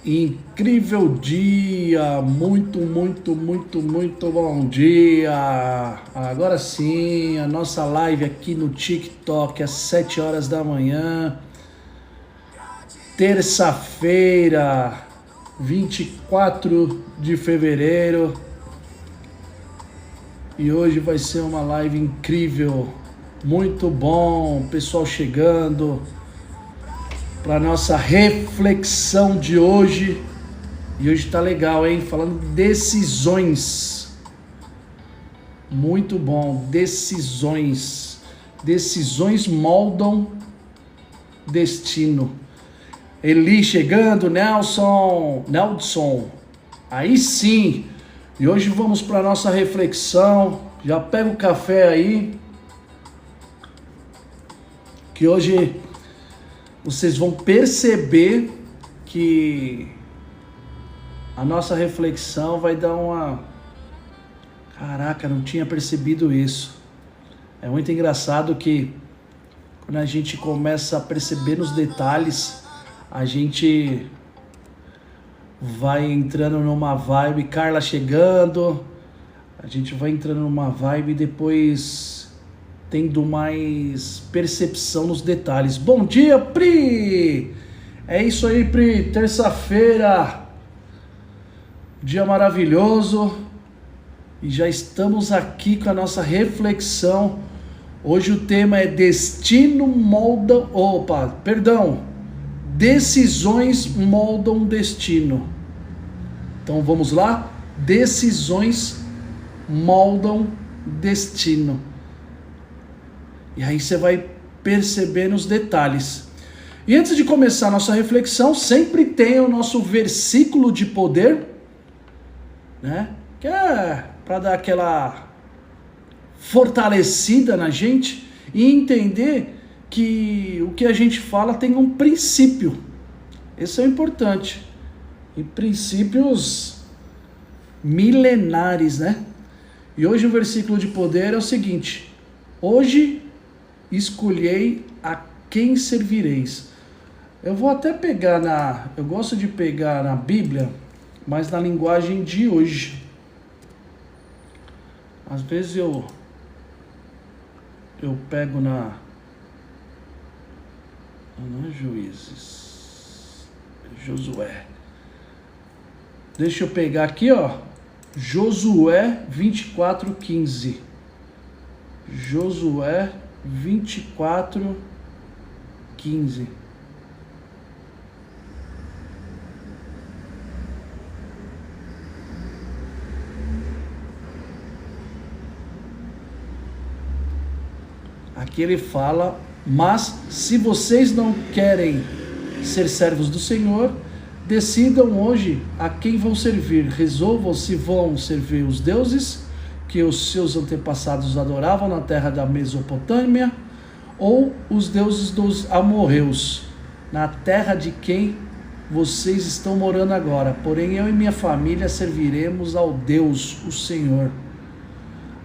Incrível dia, muito bom dia. Agora sim, a nossa live aqui no TikTok às 7 horas da manhã, terça-feira, 24 de fevereiro. E hoje vai ser uma live incrível, muito bom, pessoal chegando para nossa reflexão de hoje. E hoje tá legal, hein? Falando de decisões. Muito bom, decisões. Decisões moldam destino. Eli chegando, Nelson. Aí sim. E hoje vamos para nossa reflexão. Já pega o café aí. Que hoje vocês vão perceber que a nossa reflexão vai dar uma... Caraca, não tinha percebido isso. É muito engraçado que quando a gente começa a perceber nos detalhes, a gente vai entrando numa vibe, Carla chegando, a gente vai entrando numa vibe e depois tendo mais percepção nos detalhes. Bom dia, Pri! É isso aí, Pri, terça-feira, dia maravilhoso, e já estamos aqui com a nossa reflexão. Hoje o tema é decisões moldam destino. Então vamos lá? Decisões moldam destino. E aí você vai perceber nos detalhes. E antes de começar a nossa reflexão, sempre tem o nosso versículo de poder, né? Que é para dar aquela fortalecida na gente e entender que o que a gente fala tem um princípio. Esse é o importante. E princípios milenares, né? E hoje o versículo de poder é o seguinte: hoje escolhei a quem servireis. Eu vou até pegar eu gosto de pegar na Bíblia, mas na linguagem de hoje. Às vezes eu pego não é Juízes, é Josué. Deixa eu pegar aqui, ó, Josué 24:15. Josué 24:15. Aqui ele fala: mas se vocês não querem ser servos do Senhor, decidam hoje a quem vão servir. Resolvam se vão servir os deuses que os seus antepassados adoravam na terra da Mesopotâmia, ou os deuses dos amorreus, na terra de quem vocês estão morando agora. Porém, eu e minha família serviremos ao Deus, o Senhor.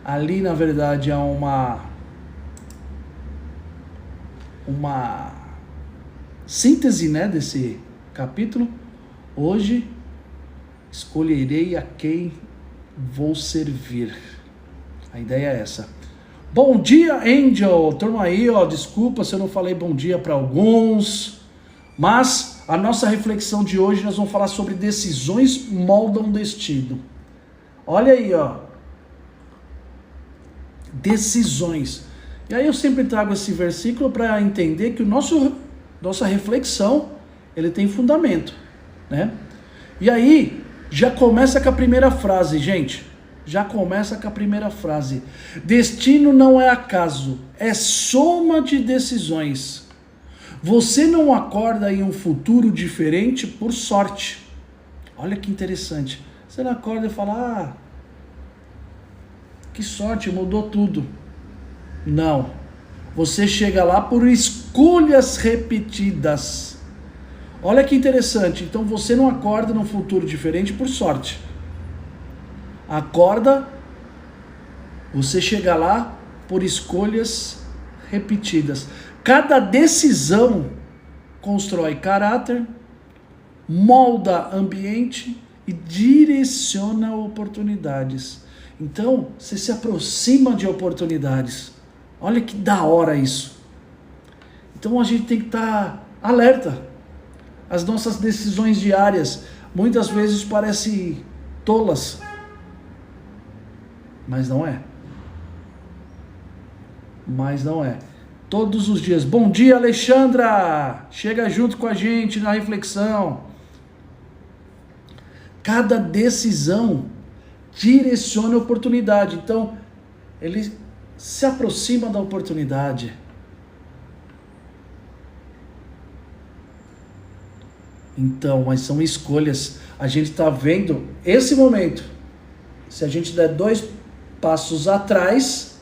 Ali, na verdade, há uma síntese, né, desse capítulo. Hoje escolherei a quem vou servir. A ideia é essa. Bom dia, Angel. Turma aí, ó, desculpa se eu não falei bom dia para alguns, mas a nossa reflexão de hoje nós vamos falar sobre decisões moldam destino. Olha aí, ó. Decisões. E aí eu sempre trago esse versículo para entender que nossa reflexão, ele tem fundamento, né? E aí já começa com a primeira frase, gente. Já começa com a primeira frase. Destino não é acaso, é soma de decisões. Você não acorda em um futuro diferente por sorte. Olha que interessante. Você não acorda e fala: que sorte, mudou tudo. Não. Você chega lá por escolhas repetidas. Olha que interessante. Então você não acorda num futuro diferente por sorte. Você chega lá por escolhas repetidas. Cada decisão constrói caráter, molda ambiente e direciona oportunidades. Então, você se aproxima de oportunidades. Olha que da hora isso. Então a gente tem que estar alerta. As nossas decisões diárias muitas vezes parecem tolas, mas não é. Mas não é. Todos os dias. Bom dia, Alexandra! Chega junto com a gente na reflexão. Cada decisão direciona a oportunidade. Então, ele se aproxima da oportunidade. Então, mas são escolhas. A gente está vendo esse momento. Se a gente der 2 passos atrás,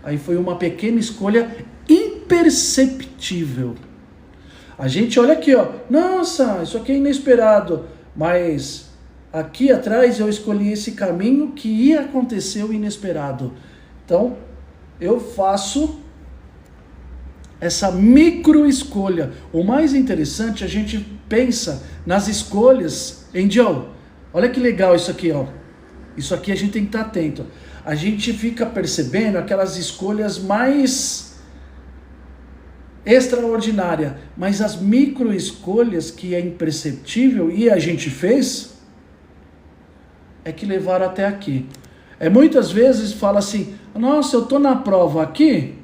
aí foi uma pequena escolha imperceptível. A gente olha aqui, ó. Nossa, isso aqui é inesperado. Mas aqui atrás eu escolhi esse caminho que ia acontecer o inesperado. Então, eu faço essa micro escolha. O mais interessante, a gente pensa nas escolhas. Angel, olha que legal isso aqui, ó. Isso aqui a gente tem que estar atento. A gente fica percebendo aquelas escolhas mais extraordinárias, mas as micro escolhas que é imperceptível e a gente fez, é que levaram até aqui. Muitas vezes fala assim, nossa, eu tô na prova aqui,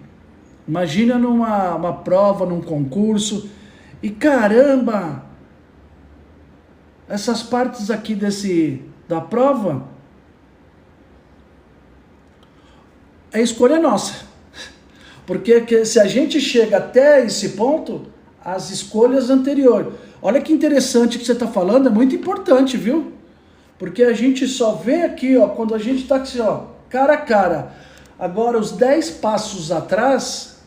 imagina numa prova, num concurso, e caramba, essas partes aqui da prova, a escolha é nossa. Porque se a gente chega até esse ponto, as escolhas anteriores. Olha que interessante que você está falando, é muito importante, viu? Porque a gente só vê aqui, ó, quando a gente está aqui, ó, cara a cara. Agora, os 10 passos atrás,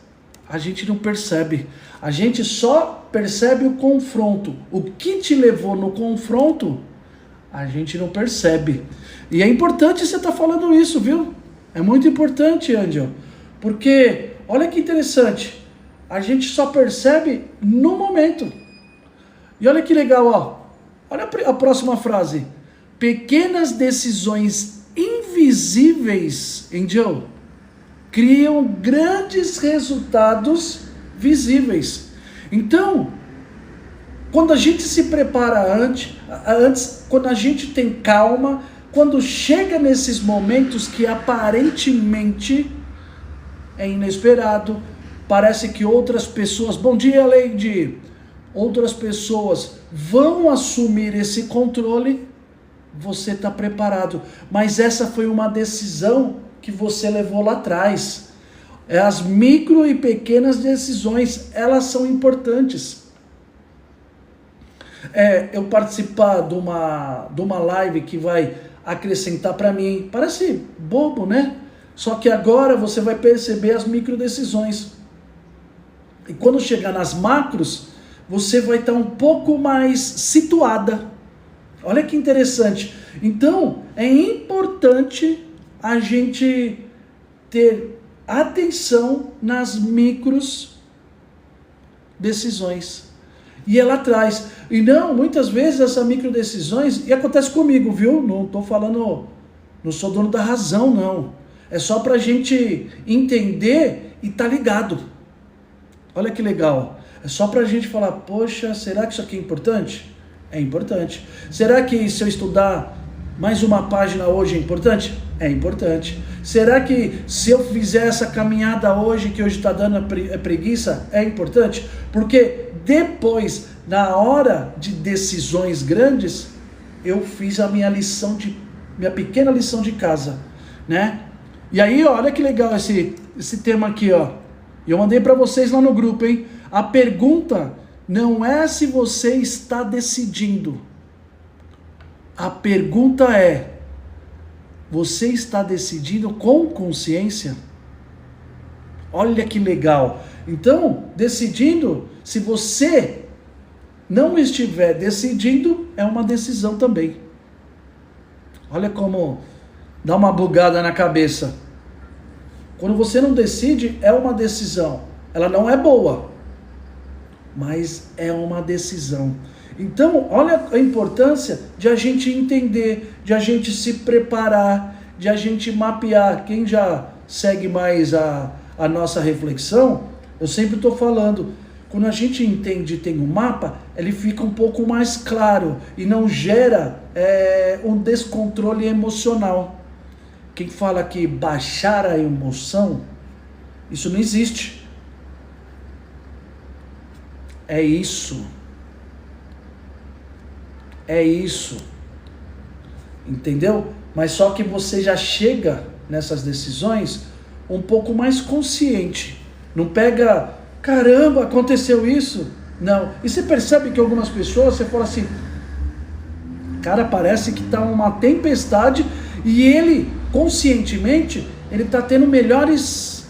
a gente não percebe. A gente só percebe o confronto. O que te levou no confronto, a gente não percebe. E é importante você estar falando isso, viu? É muito importante, Angel. Porque, olha que interessante, a gente só percebe no momento. E olha que legal, ó. Olha a próxima frase. Pequenas decisões invisíveis, Angel, criam grandes resultados visíveis. Então, quando a gente se prepara antes, quando a gente tem calma, quando chega nesses momentos que aparentemente é inesperado, parece que outras pessoas, bom dia, Leide, outras pessoas vão assumir esse controle, você está preparado. Mas essa foi uma decisão que você levou lá atrás. As micro e pequenas decisões, elas são importantes. Eu participar de uma live que vai acrescentar para mim, parece bobo, né? Só que agora você vai perceber as micro decisões. E quando chegar nas macros, você vai estar um pouco mais situada. Olha que interessante. Então, é importante a gente ter atenção nas micros decisões. E ela traz. E não, muitas vezes essas micro decisões, e acontece comigo, viu? Não estou falando, não sou dono da razão, não. É só para a gente entender e tá ligado. Olha que legal. É só para a gente falar, poxa, será que isso aqui é importante? É importante. Será que se eu estudar mais uma página hoje é importante? É importante. Será que se eu fizer essa caminhada hoje, que hoje está dando preguiça, é importante? Porque depois, na hora de decisões grandes, eu fiz a minha pequena lição de casa, né? E aí, ó, olha que legal esse tema aqui, ó. Eu mandei para vocês lá no grupo, hein? A pergunta não é se você está decidindo. A pergunta é: você está decidindo com consciência? Olha que legal. Então, decidindo, se você não estiver decidindo, é uma decisão também. Olha como dá uma bugada na cabeça. Quando você não decide, é uma decisão. Ela não é boa. mas é uma decisão. Então, olha a importância de a gente entender, de a gente se preparar, de a gente mapear. Quem já segue mais a nossa reflexão, eu sempre estou falando, quando a gente entende e tem um mapa, ele fica um pouco mais claro e não gera um descontrole emocional. Quem fala que baixar a emoção, isso não existe. É isso. É isso. Entendeu? Mas só que você já chega nessas decisões um pouco mais consciente. Não pega, caramba, aconteceu isso? Não. E você percebe que algumas pessoas, você fala assim, cara, parece que está uma tempestade e ele, conscientemente, ele está tendo melhores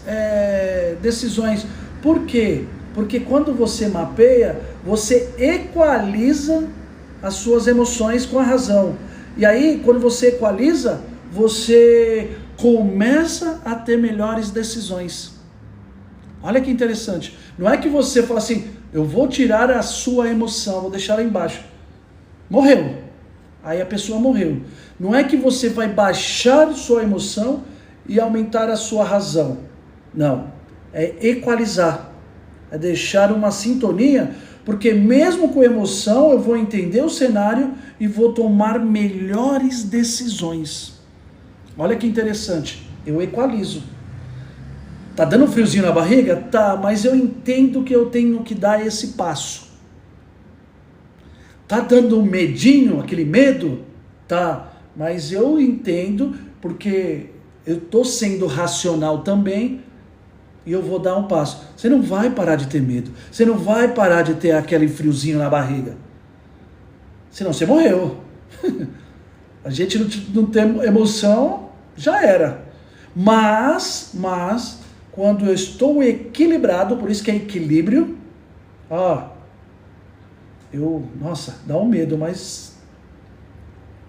decisões. Por quê? Porque quando você mapeia, você equaliza as suas emoções com a razão. E aí, quando você equaliza, você começa a ter melhores decisões. Olha que interessante. Não é que você fala assim, eu vou tirar a sua emoção, vou deixar ela embaixo. Morreu. Aí a pessoa morreu. Não é que você vai baixar sua emoção e aumentar a sua razão. Não. É equalizar. É deixar uma sintonia, porque mesmo com emoção eu vou entender o cenário e vou tomar melhores decisões. Olha que interessante. Eu equalizo. Tá dando um friozinho na barriga? Tá, mas eu entendo que eu tenho que dar esse passo. Tá dando um medinho, aquele medo? Tá, mas eu entendo porque eu tô sendo racional também e eu vou dar um passo. Você não vai parar de ter medo. Você não vai parar de ter aquele friozinho na barriga. Senão você morreu. A gente não tem emoção, já era. Mas, quando eu estou equilibrado, por isso que é equilíbrio, nossa, dá um medo, mas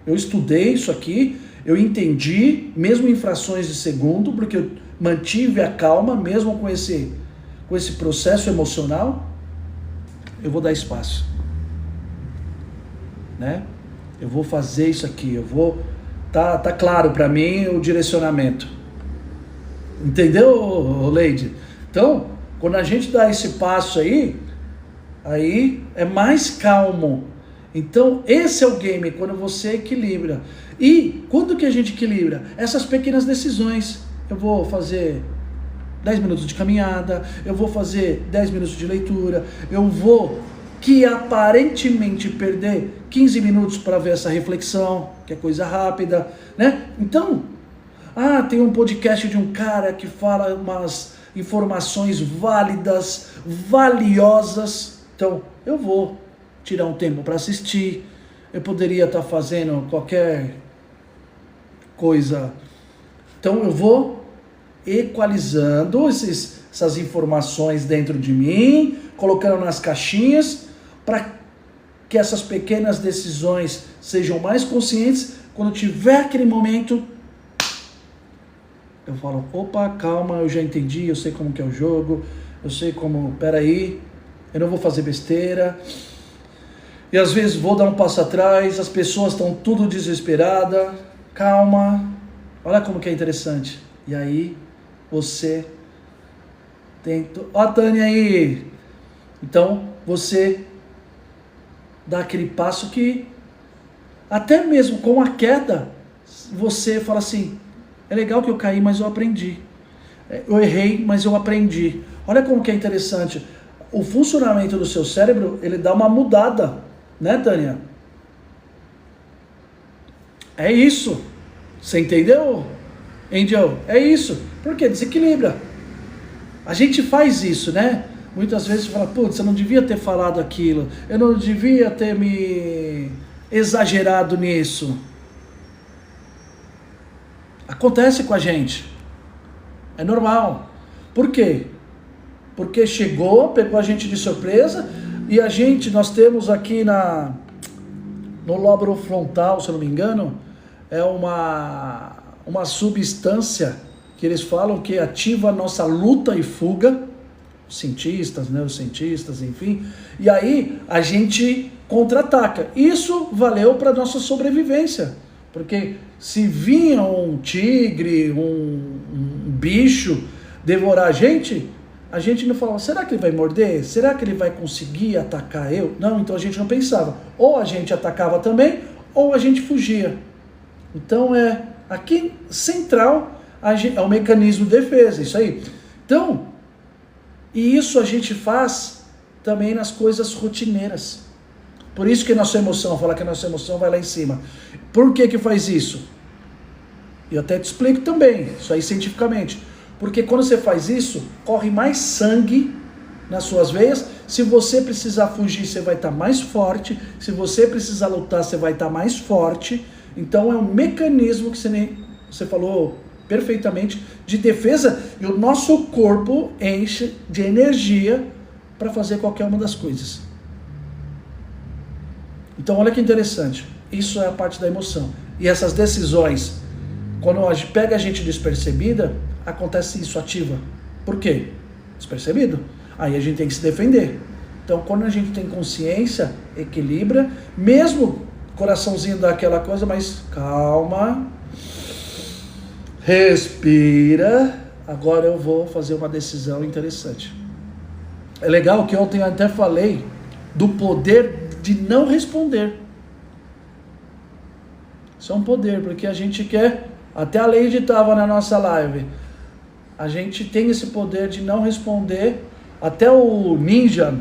eu estudei isso aqui, eu entendi, mesmo em frações de segundo, porque eu mantive a calma, mesmo com esse processo emocional, eu vou dar espaço, né? Eu vou fazer isso aqui, tá claro para mim o direcionamento. Entendeu, Leide? Então, quando a gente dá esse passo aí é mais calmo. Então, esse é o game, quando você equilibra. E quando que a gente equilibra? Essas pequenas decisões. Eu vou fazer 10 minutos de caminhada, eu vou fazer 10 minutos de leitura, eu vou, que aparentemente perder 15 minutos para ver essa reflexão, que é coisa rápida, né? Então, tem um podcast de um cara que fala umas informações válidas, valiosas. Então, eu vou tirar um tempo para assistir. Eu poderia estar fazendo qualquer coisa. Então, eu vou equalizando essas informações dentro de mim, colocando nas caixinhas, para que essas pequenas decisões sejam mais conscientes. Quando tiver aquele momento, eu falo, opa, calma, eu já entendi, eu sei como que é o jogo, eu sei como, peraí, eu não vou fazer besteira. E às vezes vou dar um passo atrás, as pessoas estão tudo desesperadas, calma, olha como que é interessante. E aí, você tem... Ó a Tânia aí! Então, você dá aquele passo que, até mesmo com a queda, você fala assim, é legal que eu caí, mas eu aprendi. Eu errei, mas eu aprendi. Olha como que é interessante. O funcionamento do seu cérebro, ele dá uma mudada. Né, Tânia? É isso. Você entendeu, Angel? É isso. Por quê? Desequilibra. A gente faz isso, né? Muitas vezes você fala, putz, eu não devia ter falado aquilo. Eu não devia ter me exagerado nisso. Acontece com a gente. É normal. Por quê? Porque chegou, pegou a gente de surpresa e nós temos aqui no lóbulo frontal, se eu não me engano, é uma substância que eles falam que ativa a nossa luta e fuga, cientistas, neurocientistas, enfim. E aí a gente contra-ataca. Isso valeu para nossa sobrevivência. Porque se vinha um tigre, um bicho devorar a gente não falava, será que ele vai morder? Será que ele vai conseguir atacar eu? Não, então a gente não pensava. Ou a gente atacava também, ou a gente fugia. Então aqui central é o mecanismo de defesa, isso aí. Então, e isso a gente faz também nas coisas rotineiras. Por isso que nossa emoção, fala que a nossa emoção vai lá em cima. Por que faz isso? Eu até te explico também, isso aí cientificamente. Porque quando você faz isso, corre mais sangue nas suas veias. Se você precisar fugir, você vai estar mais forte. Se você precisar lutar, você vai estar mais forte. Então é um mecanismo que você falou perfeitamente, de defesa, e o nosso corpo enche de energia para fazer qualquer uma das coisas. Então olha que interessante, isso é a parte da emoção. E essas decisões, quando pega a gente despercebida, acontece isso, ativa. Por quê? Despercebido. Aí a gente tem que se defender. Então quando a gente tem consciência, equilibra, mesmo coraçãozinho dá aquela coisa, mas calma, respira, agora eu vou fazer uma decisão interessante. É legal que ontem eu até falei do poder de não responder. Isso é um poder, porque a gente quer, até a Leide estava na nossa live, a gente tem esse poder de não responder. Até o Ninja,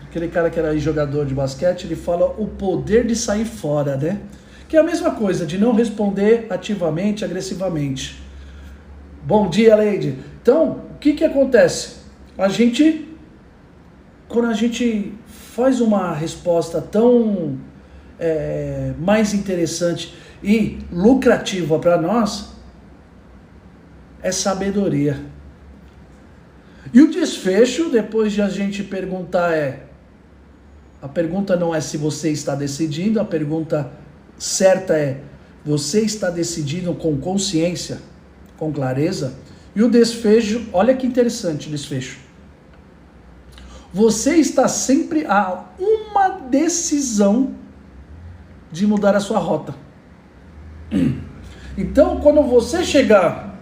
aquele cara que era jogador de basquete, ele fala o poder de sair fora, né? Que é a mesma coisa, de não responder ativamente, agressivamente. Bom dia, Leide. Então, o que acontece? Quando a gente faz uma resposta tão mais interessante e lucrativa para nós, é sabedoria. E o desfecho, depois de a gente perguntar, a pergunta não é se você está decidindo, a pergunta certa é, você está decidindo com consciência, com clareza? E o desfecho, olha que interessante o desfecho. Você está sempre a uma decisão de mudar a sua rota. Então, quando você chegar,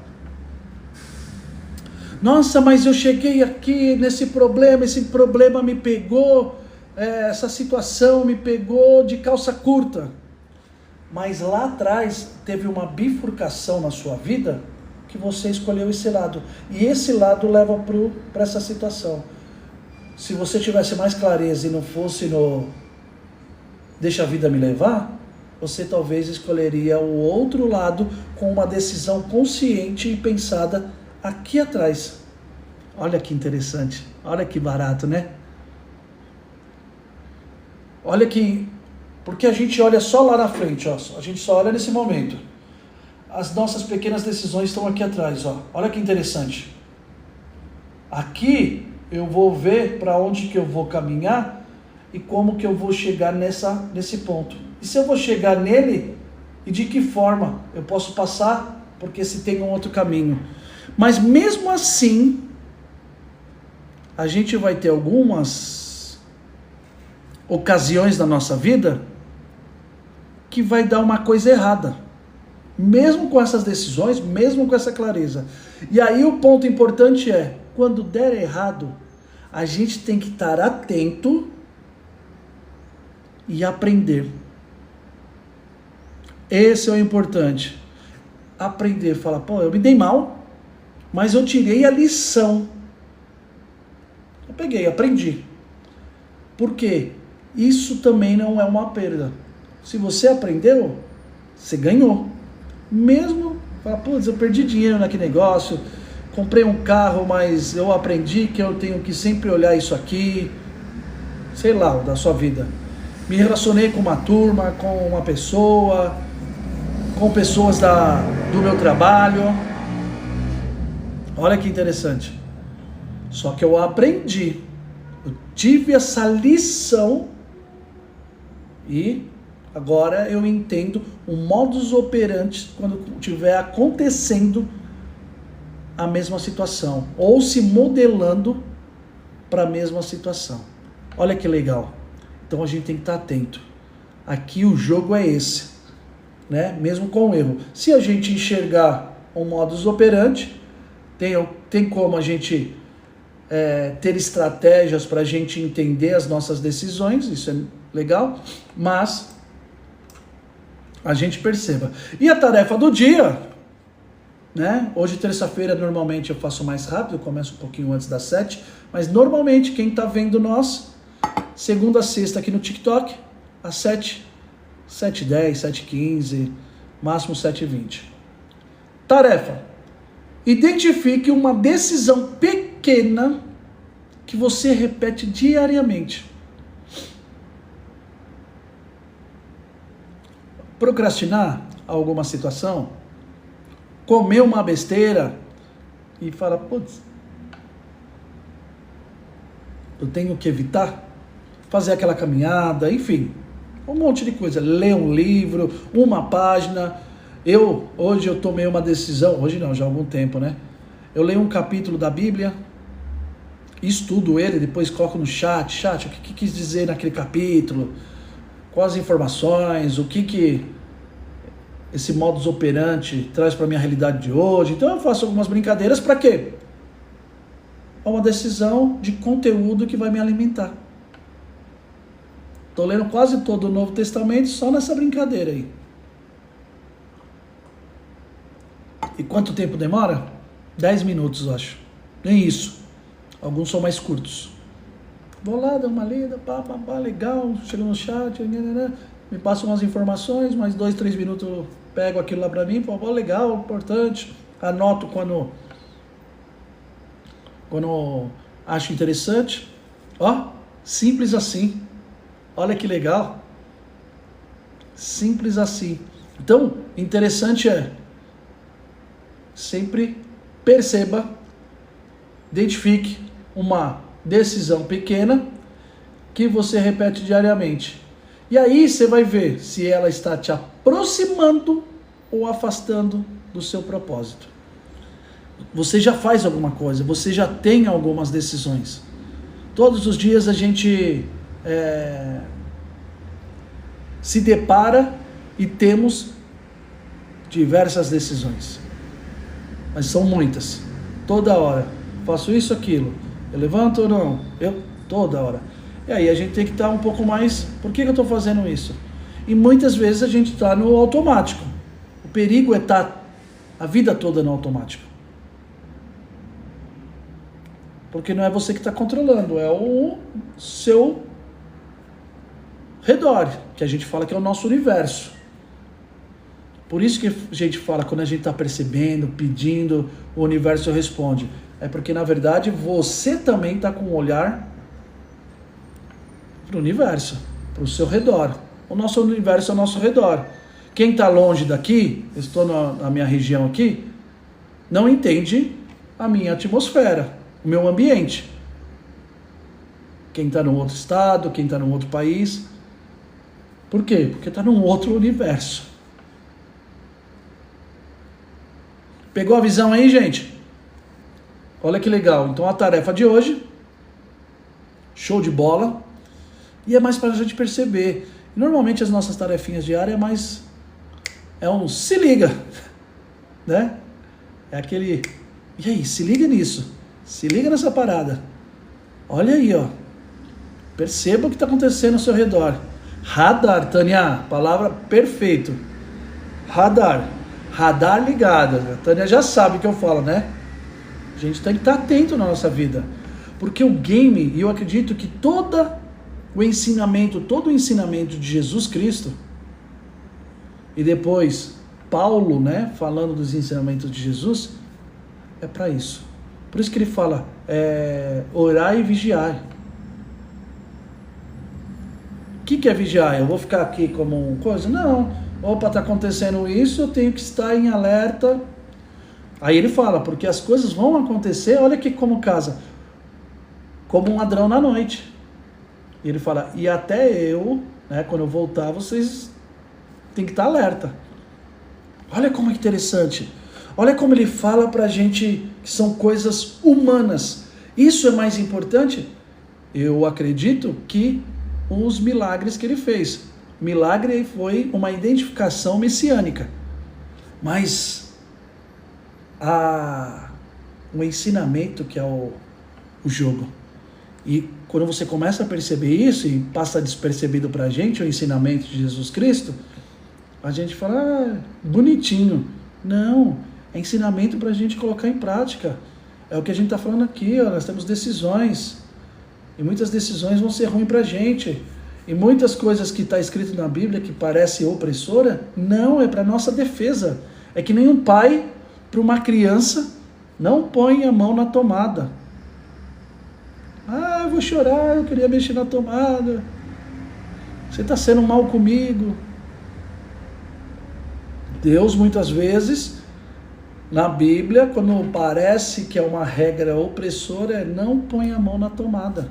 nossa, mas eu cheguei aqui nesse problema, esse problema me pegou, essa situação me pegou de calça curta. Mas lá atrás teve uma bifurcação na sua vida que você escolheu esse lado. E esse lado leva para essa situação. Se você tivesse mais clareza e não fosse no deixa a vida me levar, você talvez escolheria o outro lado com uma decisão consciente e pensada aqui atrás. Olha que interessante, olha que barato, né? Olha que... Porque a gente olha só lá na frente, ó, a gente só olha nesse momento. As nossas pequenas decisões estão aqui atrás, ó. Olha que interessante. Aqui eu vou ver para onde que eu vou caminhar e como que eu vou chegar nesse ponto. E se eu vou chegar nele e de que forma eu posso passar, porque se tem um outro caminho. Mas mesmo assim, a gente vai ter algumas ocasiões na nossa vida que vai dar uma coisa errada. Mesmo com essas decisões, mesmo com essa clareza. E aí o ponto importante é, quando der errado, a gente tem que estar atento e aprender. Esse é o importante. Aprender, falar, pô, eu me dei mal, mas eu tirei a lição. Eu peguei, aprendi. Por quê? Isso também não é uma perda. Se você aprendeu, você ganhou. Mesmo, fala, putz, eu perdi dinheiro naquele negócio, comprei um carro, mas eu aprendi que eu tenho que sempre olhar isso aqui, sei lá, da sua vida. Me relacionei com uma turma, com uma pessoa, com pessoas do meu trabalho. Olha que interessante. Só que eu aprendi, eu tive essa lição e agora eu entendo o modus operandi quando estiver acontecendo a mesma situação, ou se modelando para a mesma situação. Olha que legal. Então a gente tem que estar atento. Aqui o jogo é esse, né? Mesmo com o erro. Se a gente enxergar um modus operandi, tem como a gente ter estratégias para a gente entender as nossas decisões, isso é legal, mas a gente perceba. E a tarefa do dia, né? Hoje, terça-feira, normalmente eu faço mais rápido, eu começo um pouquinho antes das 7, mas normalmente quem está vendo nós, segunda a sexta aqui no TikTok, às 7, 7h10, 7h15, máximo 7h20. Tarefa: identifique uma decisão pequena que você repete diariamente. Procrastinar alguma situação, comer uma besteira e fala, putz, eu tenho que evitar, fazer aquela caminhada, enfim, um monte de coisa, ler um livro, uma página. Hoje eu tomei uma decisão, hoje não, já há algum tempo, né? Eu leio um capítulo da Bíblia, estudo ele, depois coloco no chat, o que quis dizer naquele capítulo, quais as informações, o que esse modus operandi traz para a minha realidade de hoje. Então eu faço algumas brincadeiras para quê? É uma decisão de conteúdo que vai me alimentar. Estou lendo quase todo o Novo Testamento só nessa brincadeira aí. E quanto tempo demora? 10 minutos, eu acho. Nem isso. Alguns são mais curtos. Vou lá, dou uma lida, legal, chego no chat, me passam umas informações, mais 2, 3 minutos eu pego aquilo lá pra mim, falo, legal, importante, anoto quando acho interessante. Ó, simples assim. Olha que legal. Simples assim. Então, interessante sempre perceba, identifique uma decisão pequena que você repete diariamente. E aí você vai ver se ela está te aproximando ou afastando do seu propósito. Você já faz alguma coisa, você já tem algumas decisões. Todos os dias a gente se depara e temos diversas decisões. Mas são muitas. Toda hora. Faço isso, aquilo. Eu levanto ou não? Toda hora. E aí a gente tem que estar um pouco mais... Por que eu estou fazendo isso? E muitas vezes a gente está no automático. O perigo é estar a vida toda no automático. Porque não é você que está controlando, é o seu redor, que a gente fala que é o nosso universo. Por isso que a gente fala, quando a gente está percebendo, pedindo, o universo responde. É porque, na verdade, você também está com um olhar para o universo, para o seu redor. O nosso universo é o nosso redor. Quem está longe daqui, eu estou na minha região aqui, não entende a minha atmosfera, o meu ambiente. Quem está num outro estado, quem está num outro país. Por quê? Porque está num outro universo. Pegou a visão aí, gente? Olha que legal. Então a tarefa de hoje, show de bola. E é mais para a gente perceber. Normalmente as nossas tarefinhas diárias é um se liga, né? É aquele, e aí, se liga nisso. Se liga nessa parada. Olha aí, ó. Perceba o que está acontecendo ao seu redor. Radar, Tânia, palavra perfeito. Radar. Radar ligado. A Tânia já sabe o que eu falo, né? A gente tem que estar atento na nossa vida. Porque o game, e eu acredito que todo o ensinamento de Jesus Cristo, e depois Paulo, né, falando dos ensinamentos de Jesus, é para isso. Por isso que ele fala, orar e vigiar. O que é vigiar? Eu vou ficar aqui como uma coisa? Não. Opa, está acontecendo isso, eu tenho que estar em alerta. Aí ele fala, porque as coisas vão acontecer, olha aqui como casa, como um ladrão na noite. E ele fala, e até eu, né, quando eu voltar, vocês têm que estar alerta. Olha como é interessante. Olha como ele fala pra gente que são coisas humanas. Isso é mais importante Eu acredito que os milagres que ele fez. Milagre foi uma identificação messiânica. Mas o ensinamento que é o jogo. E quando você começa a perceber isso e passa despercebido pra gente o ensinamento de Jesus Cristo, a gente fala, bonitinho. Não, é ensinamento pra gente colocar em prática. É o que a gente tá falando aqui, ó, nós temos decisões. E muitas decisões vão ser ruins pra gente. E muitas coisas que está escrito na Bíblia que parece opressora, não, é para nossa defesa. É que nem um pai para uma criança não põe a mão na tomada. Eu vou chorar, eu queria mexer na tomada. Você está sendo mal comigo. Deus muitas vezes, na Bíblia, quando parece que é uma regra opressora, não põe a mão na tomada.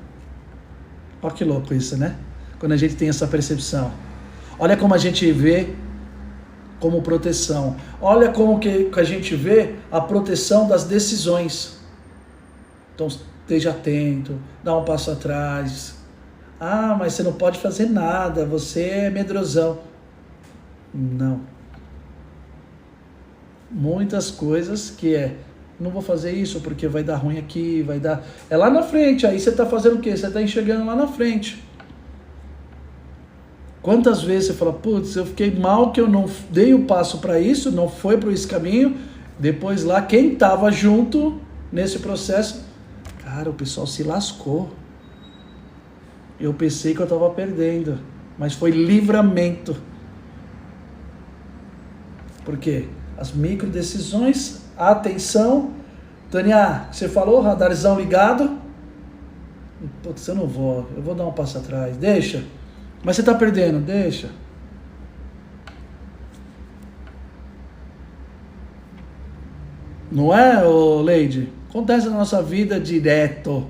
Olha que louco isso, né? Quando a gente tem essa percepção. Olha como a gente vê como proteção. Olha como que a gente vê a proteção das decisões. Então, esteja atento, dá um passo atrás. Mas você não pode fazer nada, você é medrosão. Não. Muitas coisas que não vou fazer isso porque vai dar ruim aqui, vai dar... É lá na frente, aí você está fazendo o quê? Você está enxergando lá na frente. Quantas vezes você fala, putz, eu fiquei mal que eu não dei o passo para isso, não foi para esse caminho, depois lá, quem estava junto nesse processo, cara, o pessoal se lascou. Eu pensei que eu estava perdendo, mas foi livramento. Por quê? As micro decisões, atenção. Tânia, você falou, radarzão ligado? Putz, eu vou dar um passo atrás, deixa. Mas você está perdendo, deixa. Não é, Leide? Acontece na nossa vida direto.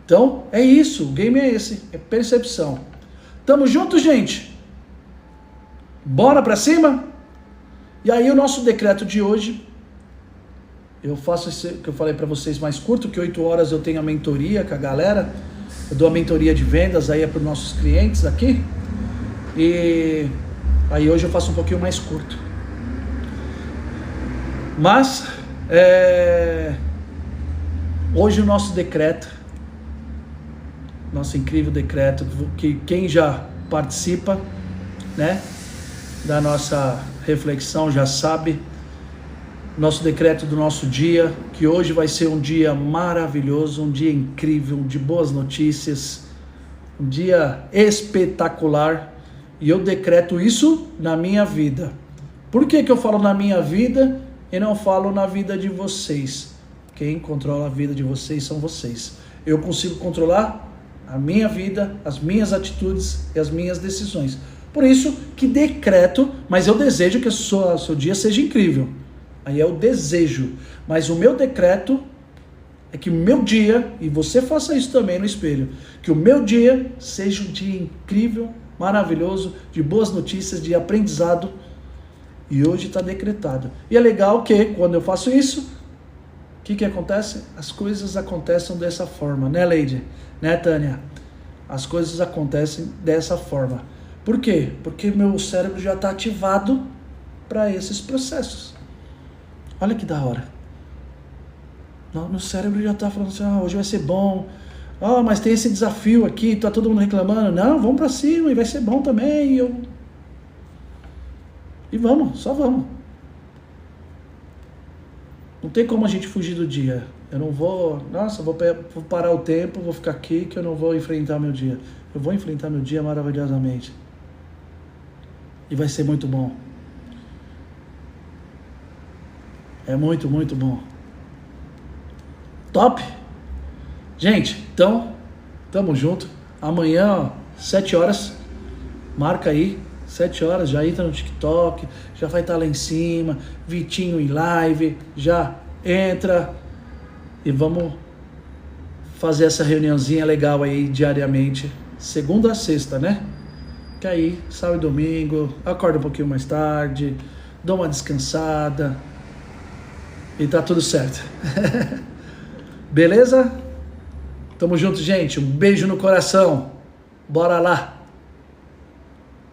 Então, é isso, o game é esse, é percepção. Tamo junto, gente? Bora pra cima? E aí o nosso decreto de hoje, eu faço esse que eu falei para vocês mais curto, que 8 horas eu tenho a mentoria com a galera. Eu dou a mentoria de vendas aí para os nossos clientes aqui. E aí hoje eu faço um pouquinho mais curto. Mas, hoje o nosso decreto, nosso incrível decreto, que quem já participa, né, da nossa reflexão já sabe, nosso decreto do nosso dia, que hoje vai ser um dia maravilhoso, um dia incrível, de boas notícias, um dia espetacular, e eu decreto isso na minha vida. Por que eu falo na minha vida e não falo na vida de vocês? Quem controla a vida de vocês são vocês. Eu consigo controlar a minha vida, as minhas atitudes e as minhas decisões. Por isso que decreto, mas eu desejo que o seu dia seja incrível. Aí é o desejo, mas o meu decreto é que o meu dia, e você faça isso também no espelho, que o meu dia seja um dia incrível, maravilhoso, de boas notícias, de aprendizado, e hoje está decretado. E é legal que, quando eu faço isso, o que acontece? As coisas acontecem dessa forma, né, Leide? Né, Tânia? As coisas acontecem dessa forma. Por quê? Porque meu cérebro já está ativado para esses processos. Olha que da hora. Meu cérebro já está falando assim, hoje vai ser bom. Mas tem esse desafio aqui, tá todo mundo reclamando. Não, vamos para cima e vai ser bom também. E vamos, só vamos. Não tem como a gente fugir do dia. Eu não vou, vou parar o tempo, vou ficar aqui que eu não vou enfrentar meu dia. Eu vou enfrentar meu dia maravilhosamente. E vai ser muito bom. É muito, muito bom. Top? Gente, então, tamo junto. Amanhã, 7 horas, marca aí, 7 horas, já entra no TikTok, já vai estar lá em cima, Vitinho em live, já entra e vamos fazer essa reuniãozinha legal aí diariamente, segunda a sexta, né? Que aí, sábado e domingo, acorda um pouquinho mais tarde, dou uma descansada e tá tudo certo. Beleza? Tamo junto, gente. Um beijo no coração. Bora lá.